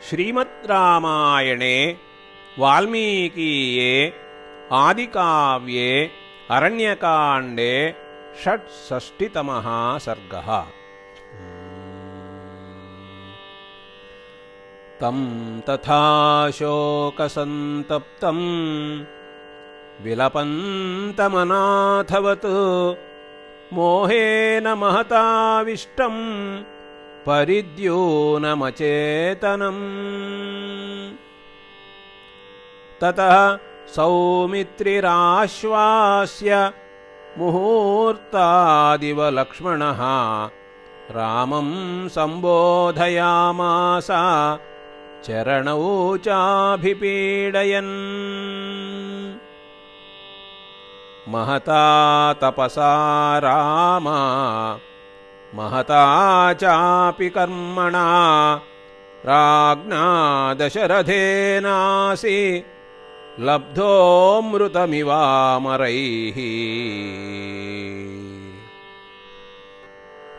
श्रीमद्रामायणे वाल्मीकीये आदिकाव्ये अरण्यकाण्डे षट्षष्टितमः सर्गः। तं तथा शोकसन्तप्तं विलपन्तमनाथवत् मोहेन महताविष्टं परिद्योनमचेतनम्। ततः सौमित्रिराश्वास्य मुहूर्तादिव लक्ष्मणः रामं सम्बोधयामास चरणौ चाभिपीडयन्। महता तपसा राम महता चापि कर्मणा राज्ञा दशरथेनासि लब्धोऽमृतमिवामरैः।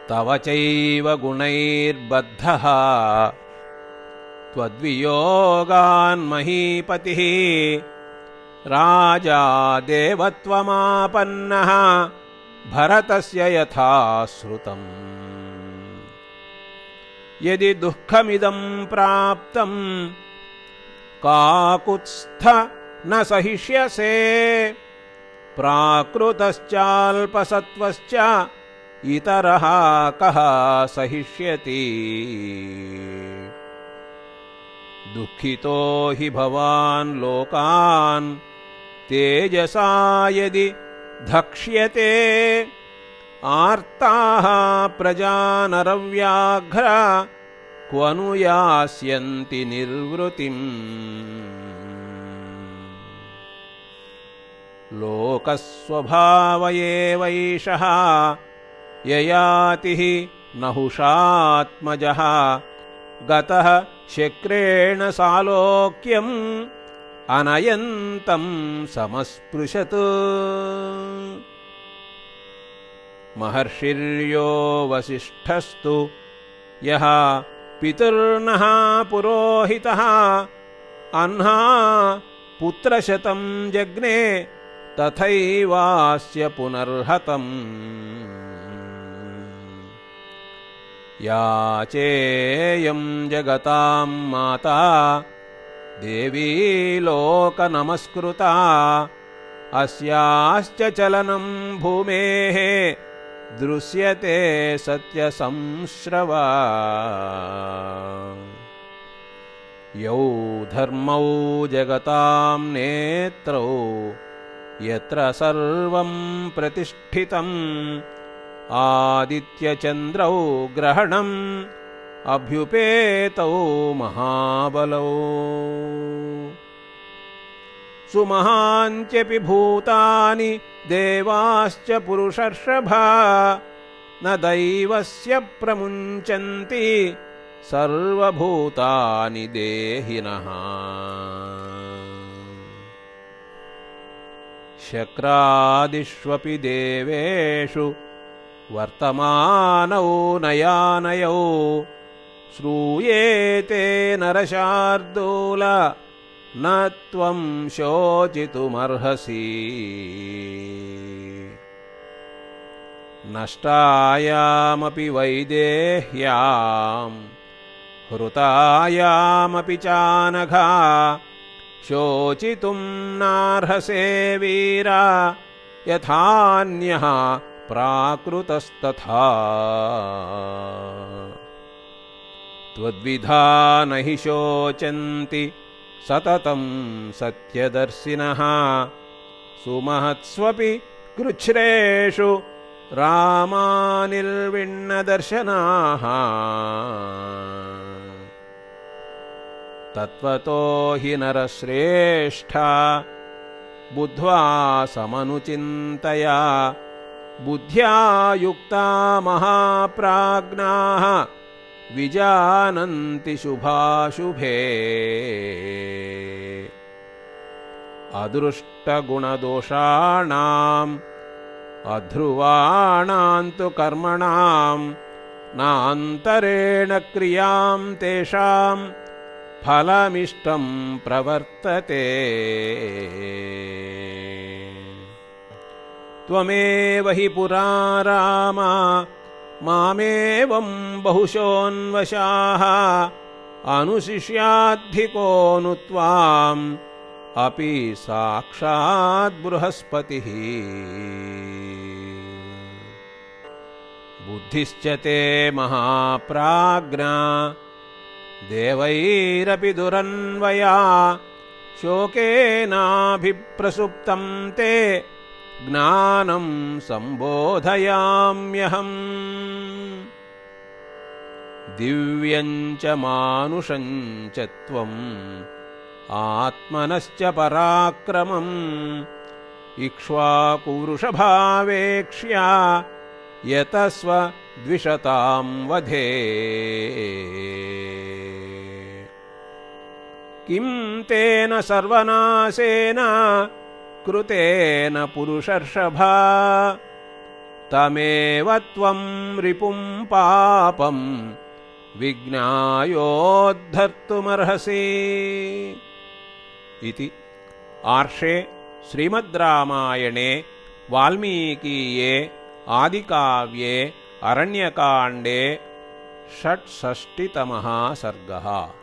तव चैव गुणैर्बद्धः त्वद्वियोगान्महीपतिः राजा देवत्वमापन्नः भरतस्य यथा श्रुतम्। यदि दुःखमिदं प्राप्तं काकुत्स्थ न सहिष्यसे प्राकृतश्चाल्पसत्त्वश्च इतरः कः सहिष्यति। दुःखितो हि भवान् लोकान् तेजसा यदि धक्ष्यते आर्ताः प्रजा नरव्याघ्रा क्व नु यास्यन्ति निर्वृतिम्। लोकस्वभाव एवैषः ययाति हि नहुषात्मजः गतः शक्रेण सालोक्यम् अनयन्तं समस्पृशत्। महर्षिर्यो वसिष्ठस्तु यः पितुर्नः पुरोहितः अह्ना पुत्रशतं जज्ञे तथैवास्य पुनर्हतम्। याचेयं जगतां माता देवी लोकनमस्कृता अस्याश्च चलनं भूमेः दृश्यते सत्यसंश्रवा। यौ धर्मौ जगतां नेत्रौ यत्र सर्वं प्रतिष्ठितम् आदित्यचन्द्रौ ग्रहणम् अभ्युपेतौ महाबलौ। सुमहान्त्यपि भूतानि देवाश्च पुरुषर्षभा न दैवस्य प्रमुञ्चन्ति सर्वभूतानि देहिनः। शक्रादिष्वपि देवेषु वर्तमानौ नयानयौ श्रूयेते नरशार्दूल न त्वं शोचितुमर्हसि। नष्टायामपि वैदेह्यां हृतायामपि चानघा शोचितुं नार्हसे वीरा यथान्यः प्राकृतस्तथा। त्वद्विधा न हि शोचन्ति सततं सत्यदर्शिनः सुमहत्स्वपि कृच्छ्रेषु रामानिर्विण्णदर्शनाः। तत्त्वतो हि नरश्रेष्ठा बुद्ध्वा समनुचिन्तया बुद्ध्या युक्ता महाप्राज्ञाः विजानन्ति शुभाशुभे। अदृष्टगुणदोषाणाम् अध्रुवाणान्तु कर्मणाम् नान्तरेण क्रियां तेषां फलमिष्टं प्रवर्तते। त्वमेव हि पुरा राम मामेवं बहुशोऽन्वशाः अनुशिष्याद्धिको नु त्वाम् अपि साक्षात् बृहस्पतिः। बुद्धिश्च ते महाप्राज्ञा देवैरपि दुरन्वया शोकेनाभिप्रसुप्तं ते ज्ञानं सम्बोधयाम्यहम्। दिव्यं च मानुषं च त्वम् आत्मनश्च पराक्रमम् इक्ष्वाकुवृषभावेक्ष्या यतस्व द्विषतां वधे। किं तेन सर्वनाशेन कृतेन पुरुषर्षभा तमेव त्वं रिपुं पापं विज्ञायोद्धर्तुमर्हसि। इति आर्षे श्रीमद्रामायणे वाल्मीकीये आदिकाव्ये अरण्यकाण्डे 66तमः सर्गः।